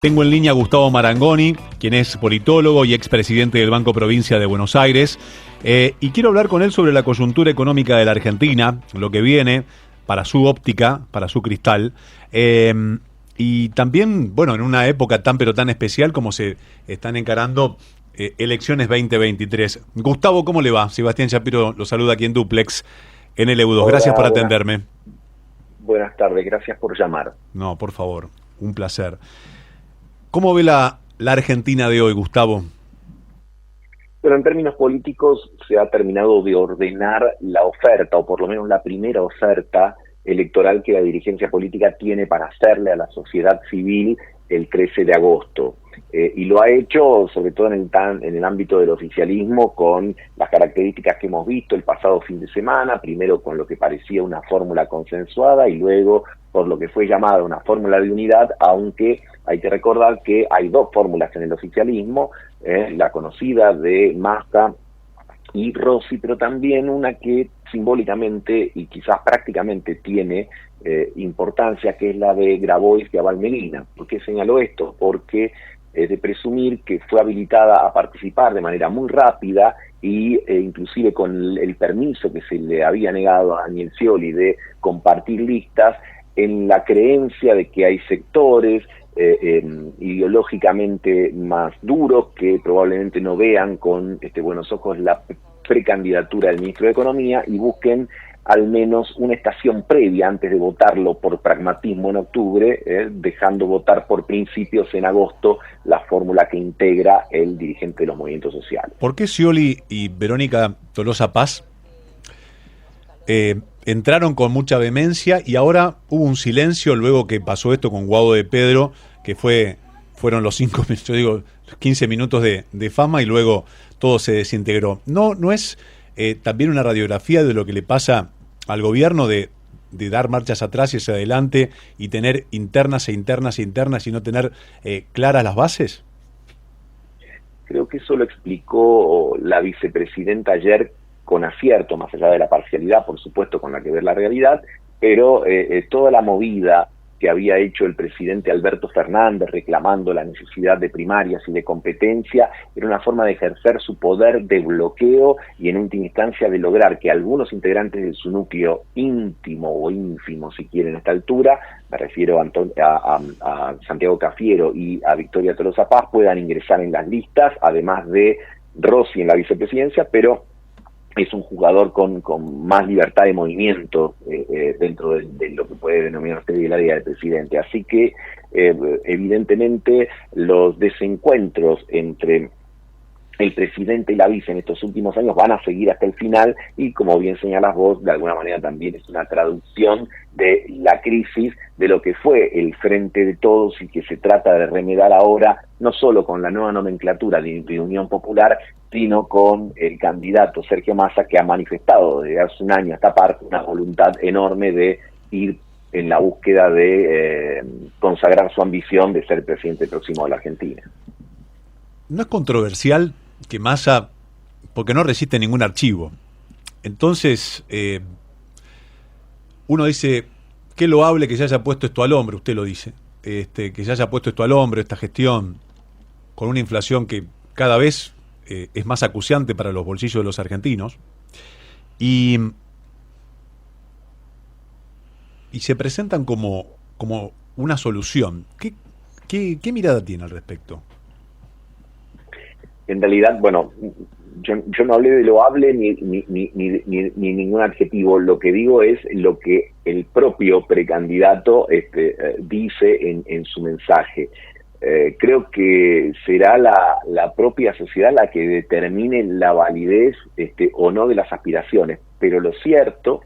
Tengo en línea a Gustavo Marangoni, quien es politólogo y expresidente del Banco Provincia de Buenos Aires, y quiero hablar con él sobre la coyuntura económica de la Argentina, lo que viene para su óptica, para su cristal, y también, bueno, en una época tan pero tan especial como se están encarando elecciones 2023. Gustavo, ¿cómo le va? Sebastián Shapiro lo saluda aquí en Duplex, en el EU2. Gracias por atenderme. Buenas tardes, gracias por llamar. No, por favor, un placer. ¿Cómo ve la Argentina de hoy, Gustavo? Pero en términos políticos se ha terminado de ordenar la oferta, o por lo menos la primera oferta electoral que la dirigencia política tiene para hacerle a la sociedad civil el 13 de agosto. Y lo ha hecho sobre todo en el ámbito del oficialismo, con las características que hemos visto el pasado fin de semana, primero con lo que parecía una fórmula consensuada y luego por lo que fue llamada una fórmula de unidad, aunque hay que recordar que hay dos fórmulas en el oficialismo, la conocida de Massa y Rossi, pero también una que simbólicamente y quizás prácticamente tiene importancia, que es la de Grabois y Abal Medina. ¿Por qué señalo esto? Porque es de presumir que fue habilitada a participar de manera muy rápida y inclusive con el permiso que se le había negado a Daniel Scioli de compartir listas, en la creencia de que hay sectores ideológicamente más duros que probablemente no vean con buenos ojos la precandidatura del ministro de Economía y busquen al menos una estación previa antes de votarlo por pragmatismo en octubre, dejando votar por principios en agosto la fórmula que integra el dirigente de los movimientos sociales. ¿Por qué Scioli y Verónica Tolosa Paz entraron con mucha vehemencia y ahora hubo un silencio luego que pasó esto con Guado de Pedro, que fueron los 15 minutos de fama y luego todo se desintegró? ¿No es también una radiografía de lo que le pasa al gobierno de dar marchas atrás y hacia adelante y tener internas y no tener claras las bases? Creo que eso lo explicó la vicepresidenta ayer con acierto, más allá de la parcialidad, por supuesto, con la que ver la realidad, pero toda la movida que había hecho el presidente Alberto Fernández reclamando la necesidad de primarias y de competencia, era una forma de ejercer su poder de bloqueo y en última instancia de lograr que algunos integrantes de su núcleo íntimo o ínfimo, si quieren, a esta altura, me refiero a Santiago Cafiero y a Victoria Tolosa Paz, puedan ingresar en las listas, además de Rossi en la vicepresidencia, pero es un jugador con más libertad de movimiento dentro de lo que puede denominarse el área del presidente. Así que, evidentemente, los desencuentros entre el presidente y la vice en estos últimos años van a seguir hasta el final y, como bien señalas vos, de alguna manera también es una traducción de la crisis de lo que fue el Frente de Todos y que se trata de remediar ahora, no solo con la nueva nomenclatura de Unión Popular, sino con el candidato Sergio Massa, que ha manifestado desde hace un año a esta parte una voluntad enorme de ir en la búsqueda de consagrar su ambición de ser presidente próximo de la Argentina. ¿No es controversial que Massa, porque no resiste ningún archivo? Entonces, uno dice, qué loable que se haya puesto esto al hombro, usted lo dice, que se haya puesto esto al hombro, esta gestión, con una inflación que cada vez es más acuciante para los bolsillos de los argentinos, y se presentan como una solución. ¿Qué mirada tiene al respecto? En realidad, bueno, yo no hablé de loable ni ningún adjetivo. Lo que digo es lo que el propio precandidato dice en su mensaje. Creo que será la propia sociedad la que determine la validez o no de las aspiraciones. Pero lo cierto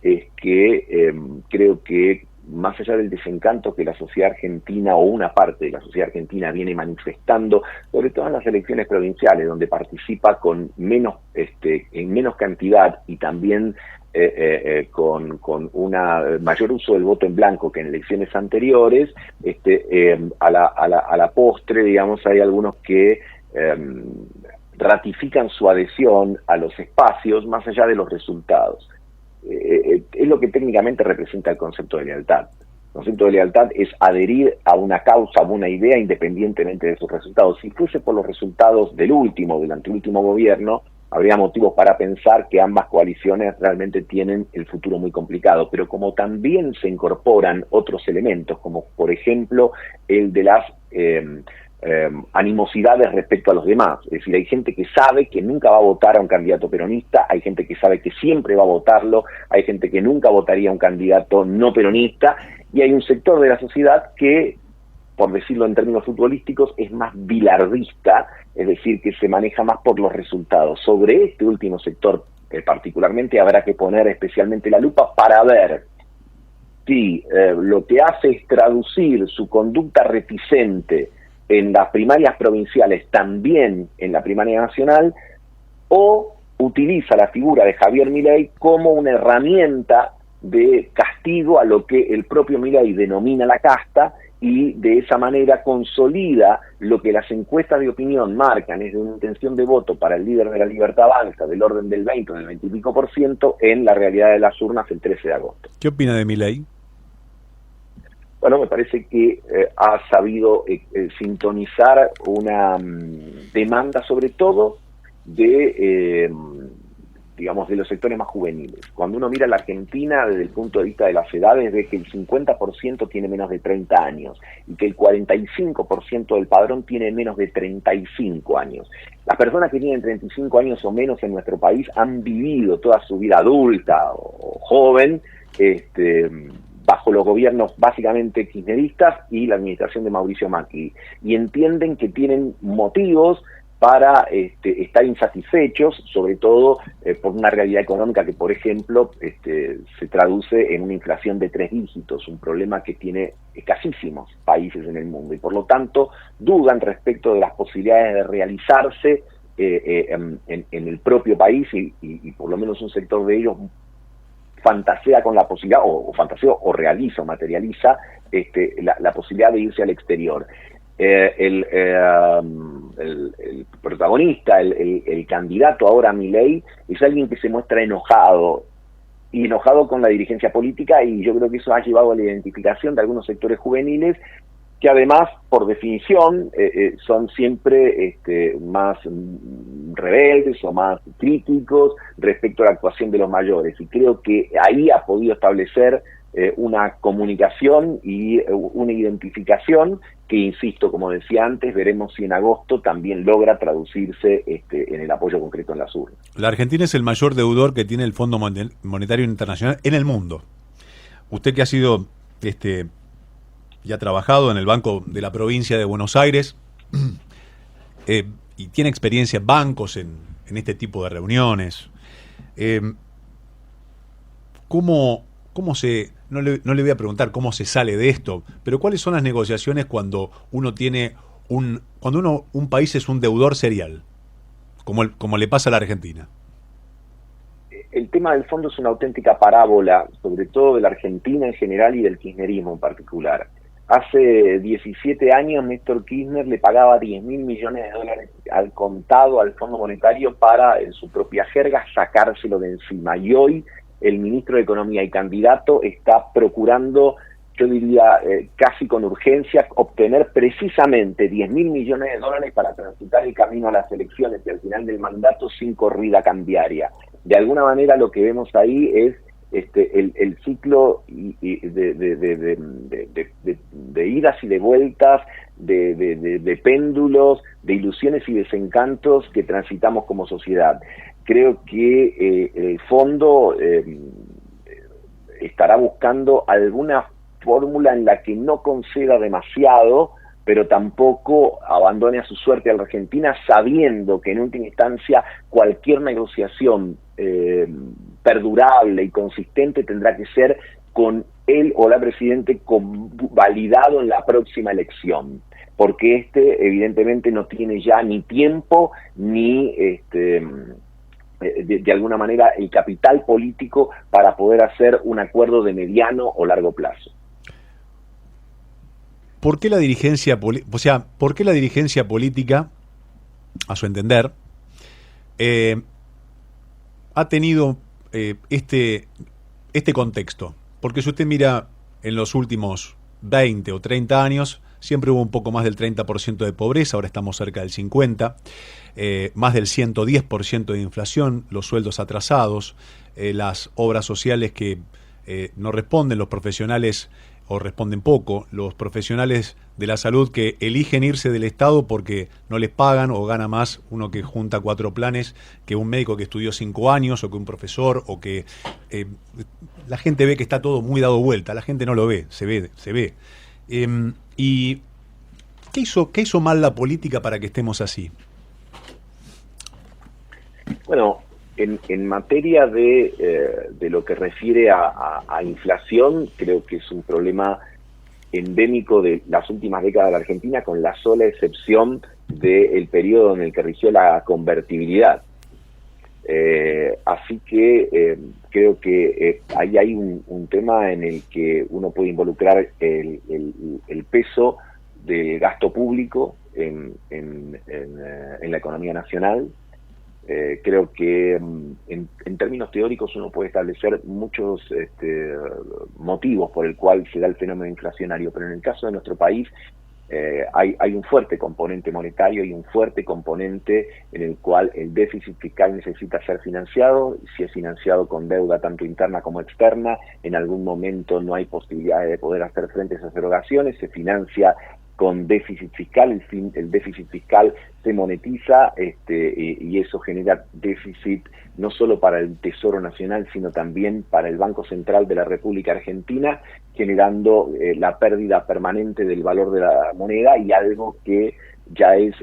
es que creo que más allá del desencanto que la sociedad argentina o una parte de la sociedad argentina viene manifestando, sobre todo en las elecciones provinciales, donde participa con en menos cantidad y también con una mayor uso del voto en blanco que en elecciones anteriores, a la postre, digamos, hay algunos que ratifican su adhesión a los espacios más allá de los resultados. Es lo que técnicamente representa el concepto de lealtad. concepto de lealtad es adherir a una causa, a una idea, independientemente de sus resultados. Si fuese por los resultados del anteúltimo gobierno, habría motivos para pensar que ambas coaliciones realmente tienen el futuro muy complicado. Pero como también se incorporan otros elementos, como por ejemplo el de las animosidades respecto a los demás. Es decir, hay gente que sabe que nunca va a votar a un candidato peronista, hay gente que sabe que siempre va a votarlo, hay gente que nunca votaría a un candidato no peronista, y hay un sector de la sociedad que, por decirlo en términos futbolísticos, es más bilardista, es decir, que se maneja más por los resultados. Sobre este último sector particularmente habrá que poner especialmente la lupa para ver si lo que hace es traducir su conducta reticente en las primarias provinciales, también en la primaria nacional, o utiliza la figura de Javier Milei como una herramienta de castigo a lo que el propio Milei denomina la casta, y de esa manera consolida lo que las encuestas de opinión marcan, es de una intención de voto para el líder de la Libertad Avanza del orden del 20 o del 20 y pico por ciento en la realidad de las urnas el 13 de agosto. ¿Qué opina de Milei? Bueno, me parece que ha sabido sintonizar una demanda sobre todo de, digamos, de los sectores más juveniles. Cuando uno mira la Argentina desde el punto de vista de las edades, ve que el 50% tiene menos de 30 años y que el 45% del padrón tiene menos de 35 años. Las personas que tienen 35 años o menos en nuestro país han vivido toda su vida adulta o joven, bajo los gobiernos básicamente kirchneristas y la administración de Mauricio Macri, y entienden que tienen motivos para estar insatisfechos, sobre todo por una realidad económica que, por ejemplo, se traduce en una inflación de 3 dígitos, un problema que tiene escasísimos países en el mundo, y por lo tanto dudan respecto de las posibilidades de realizarse en el propio país, y por lo menos un sector de ellos fantasea con la posibilidad, o realiza o materializa la posibilidad de irse al exterior. El protagonista, el candidato ahora Milei, es alguien que se muestra enojado con la dirigencia política, y yo creo que eso ha llevado a la identificación de algunos sectores juveniles que además, por definición, son siempre más rebeldes o más críticos respecto a la actuación de los mayores. Y creo que ahí ha podido establecer una comunicación y una identificación que, insisto, como decía antes, veremos si en agosto también logra traducirse en el apoyo concreto en las urnas. La Argentina es el mayor deudor que tiene el Fondo Monetario Internacional en el mundo. Usted, que ha sido y ha trabajado en el Banco de la Provincia de Buenos Aires y tiene experiencia en bancos, en este tipo de reuniones, ¿cómo se... No le voy a preguntar cómo se sale de esto, pero ¿cuáles son las negociaciones cuando uno tiene un país es un deudor serial, como le pasa a la Argentina? El tema del fondo es una auténtica parábola, sobre todo de la Argentina en general y del kirchnerismo en particular. Hace 17 años Néstor Kirchner le pagaba 10.000 millones de dólares al contado al Fondo Monetario para, en su propia jerga, sacárselo de encima. Y hoy el ministro de Economía y candidato está procurando, yo diría casi con urgencia, obtener precisamente 10.000 millones de dólares para transitar el camino a las elecciones y al final del mandato sin corrida cambiaria. De alguna manera lo que vemos ahí es el ciclo de idas y de vueltas, de péndulos, de ilusiones y desencantos que transitamos como sociedad. Creo que el fondo estará buscando alguna fórmula en la que no conceda demasiado, pero tampoco abandone a su suerte a la Argentina, sabiendo que en última instancia cualquier negociación perdurable y consistente tendrá que ser con él o la presidente validado en la próxima elección, porque evidentemente no tiene ya ni tiempo ni de alguna manera el capital político para poder hacer un acuerdo de mediano o largo plazo. ¿Por qué la dirigencia política, a su entender, ha tenido este contexto? Porque si usted mira en los últimos 20 o 30 años siempre hubo un poco más del 30% de pobreza, ahora estamos cerca del 50%, más del 110% de inflación, los sueldos atrasados, las obras sociales que no responden, los profesionales o responden poco, los profesionales de la salud que eligen irse del Estado porque no les pagan o gana más uno que junta 4 planes que un médico que estudió 5 años o que un profesor o que la gente ve que está todo muy dado vuelta, la gente no lo ve, se ve. ¿Y qué hizo mal la política para que estemos así? Bueno, en materia de lo que refiere a inflación, creo que es un problema endémico de las últimas décadas de la Argentina, con la sola excepción del periodo en el que rigió la convertibilidad. Así que creo que ahí hay un tema en el que uno puede involucrar el peso del gasto público en la economía nacional. Creo que en términos teóricos uno puede establecer muchos motivos por el cual se da el fenómeno inflacionario, pero en el caso de nuestro país hay un fuerte componente monetario y un fuerte componente en el cual el déficit fiscal necesita ser financiado. Si es financiado con deuda tanto interna como externa, en algún momento no hay posibilidades de poder hacer frente a esas erogaciones, se financia con déficit fiscal, el déficit fiscal se monetiza y eso genera déficit no solo para el Tesoro Nacional, sino también para el Banco Central de la República Argentina, generando la pérdida permanente del valor de la moneda y algo que ya es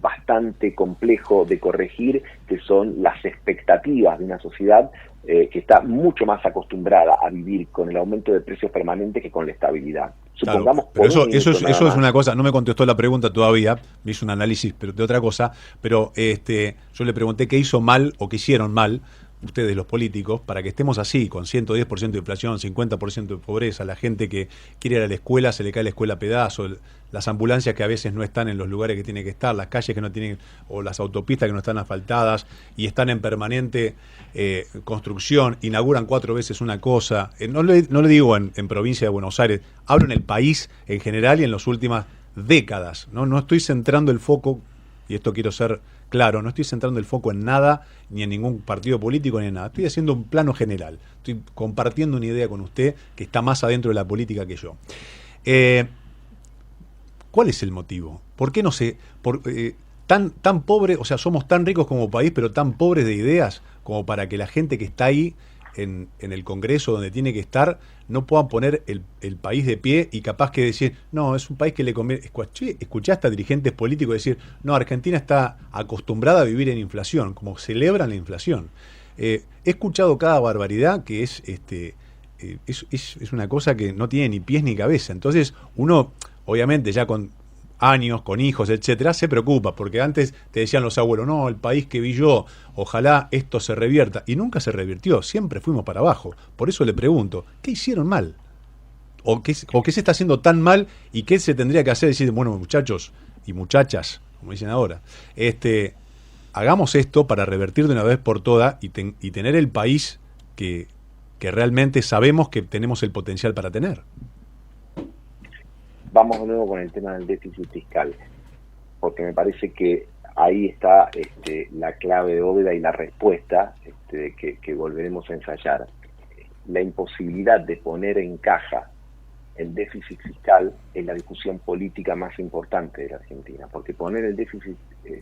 bastante complejo de corregir, que son las expectativas de una sociedad que está mucho más acostumbrada a vivir con el aumento de precios permanente que con la estabilidad. Supongamos, claro, pero eso es una cosa, no me contestó la pregunta todavía, me hizo un análisis de otra cosa, pero yo le pregunté qué hizo mal o qué hicieron mal ustedes los políticos para que estemos así, con 110% de inflación, 50% de pobreza, la gente que quiere ir a la escuela, se le cae la escuela a pedazos, las ambulancias que a veces no están en los lugares que tienen que estar, las calles que no tienen, o las autopistas que no están asfaltadas y están en permanente construcción, inauguran 4 veces una cosa. No le digo en provincia de Buenos Aires, hablo en el país en general y en las últimas décadas. No estoy centrando el foco, y esto quiero ser claro, no estoy centrando el foco en nada, ni en ningún partido político, ni en nada. Estoy haciendo un plano general. Estoy compartiendo una idea con usted que está más adentro de la política que yo. ¿Cuál es el motivo? ¿Por qué no sé? Tan pobre, o sea, somos tan ricos como país, pero tan pobres de ideas como para que la gente que está ahí en el Congreso donde tiene que estar no puedan poner el país de pie y capaz que decir, no, es un país que le conviene. Escuchaste a dirigentes políticos decir, no, Argentina está acostumbrada a vivir en inflación, como celebran la inflación. He escuchado cada barbaridad que es una cosa que no tiene ni pies ni cabeza. Entonces uno, obviamente ya con años, con hijos, etcétera, se preocupa, porque antes te decían los abuelos, no, el país que vi yo, ojalá esto se revierta, y nunca se revirtió, siempre fuimos para abajo. Por eso le pregunto, ¿qué hicieron mal? ¿O qué se está haciendo tan mal y qué se tendría que hacer? Decir, bueno, muchachos y muchachas, como dicen ahora, hagamos esto para revertir de una vez por todas y tener el país que realmente sabemos que tenemos el potencial para tener. Vamos de nuevo con el tema del déficit fiscal, porque me parece que ahí está la clave de bóveda y la respuesta que volveremos a ensayar. La imposibilidad de poner en caja el déficit fiscal es la discusión política más importante de la Argentina, porque poner el déficit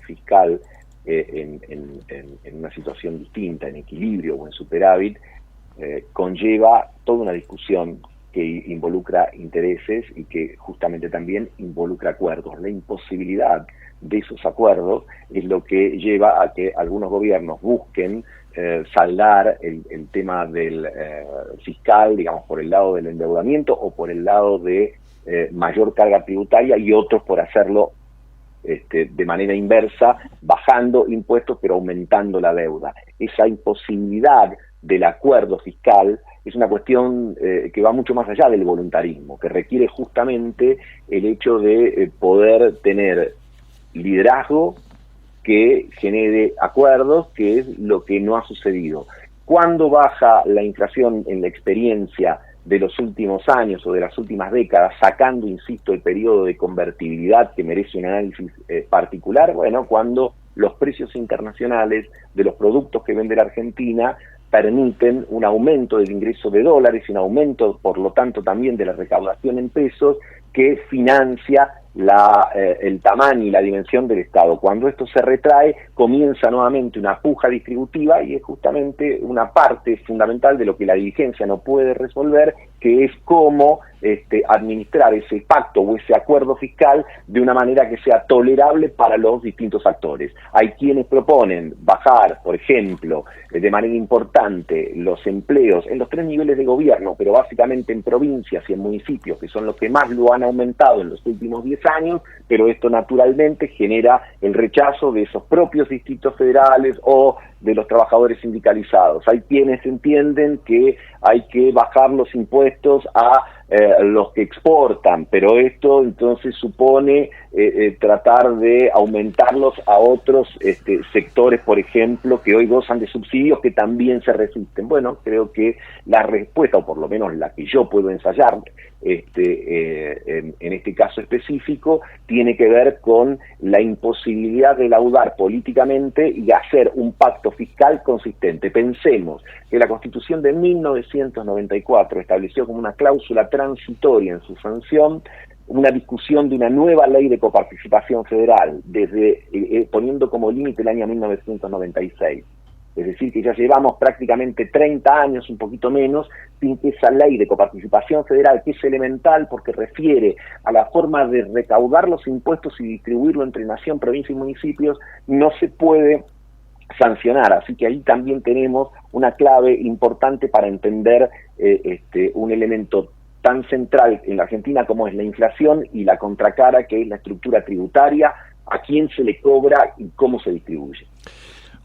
fiscal en una situación distinta, en equilibrio o en superávit, conlleva toda una discusión que involucra intereses y que justamente también involucra acuerdos. La imposibilidad de esos acuerdos es lo que lleva a que algunos gobiernos busquen saldar el tema del fiscal, digamos, por el lado del endeudamiento o por el lado de mayor carga tributaria, y otros por hacerlo de manera inversa, bajando impuestos pero aumentando la deuda. Esa imposibilidad del acuerdo fiscal es una cuestión que va mucho más allá del voluntarismo, que requiere justamente el hecho de poder tener liderazgo que genere acuerdos, que es lo que no ha sucedido. ¿Cuándo baja la inflación en la experiencia de los últimos años o de las últimas décadas, sacando, insisto, el periodo de convertibilidad que merece un análisis particular, bueno, cuando los precios internacionales de los productos que vende la Argentina permiten un aumento del ingreso de dólares y un aumento, por lo tanto, también de la recaudación en pesos que financia el tamaño y la dimensión del Estado. Cuando esto se retrae, comienza nuevamente una puja distributiva y es justamente una parte fundamental de lo que la dirigencia no puede resolver, que es cómo administrar ese pacto o ese acuerdo fiscal de una manera que sea tolerable para los distintos actores. Hay quienes proponen bajar, por ejemplo, de manera importante los empleos en los 3 niveles de gobierno, pero básicamente en provincias y en municipios, que son los que más lo han aumentado en los últimos 10 años, pero esto naturalmente genera el rechazo de esos propios distritos federales o de los trabajadores sindicalizados. Hay quienes entienden que hay que bajar los impuestos a los que exportan, pero esto entonces supone tratar de aumentarlos a otros sectores, por ejemplo, que hoy gozan de subsidios que también se resisten. Bueno, creo que la respuesta, o por lo menos la que yo puedo ensayar en este caso específico, tiene que ver con la imposibilidad de laudar políticamente y hacer un pacto fiscal consistente. Pensemos que la Constitución de 1994 estableció como una cláusula transitoria en su sanción una discusión de una nueva ley de coparticipación federal, poniendo como límite el año 1996. Es decir, que ya llevamos prácticamente 30 años, un poquito menos, sin que esa ley de coparticipación federal, que es elemental porque refiere a la forma de recaudar los impuestos y distribuirlo entre nación, provincia y municipios, no se puede sancionar. Así que ahí también tenemos una clave importante para entender un elemento tan central en la Argentina como es la inflación y la contracara, que es la estructura tributaria, a quién se le cobra y cómo se distribuye.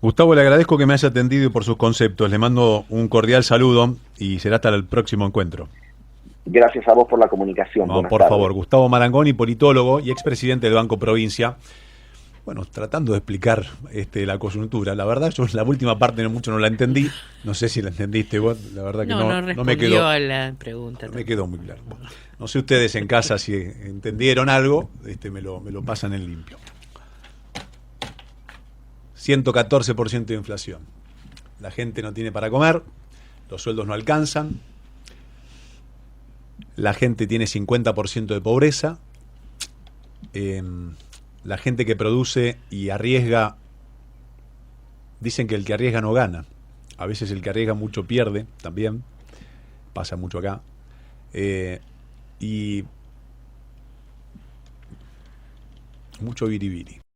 Gustavo, le agradezco que me haya atendido y por sus conceptos. Le mando un cordial saludo y será hasta el próximo encuentro. Gracias a vos por la comunicación. No, por favor. Gustavo Marangoni, politólogo y expresidente del Banco Provincia. Bueno, tratando de explicar la coyuntura. La verdad, yo la última parte mucho no la entendí. No sé si la entendiste vos. La verdad que no me quedó a la pregunta. No me quedó muy claro. Bueno, no sé ustedes en casa si entendieron algo. Me lo pasan en limpio. 114% de inflación. La gente no tiene para comer, los sueldos no alcanzan, la gente tiene 50% de pobreza, la gente que produce y arriesga, dicen que el que arriesga no gana. A veces el que arriesga mucho pierde también, pasa mucho acá. Y mucho biribiri.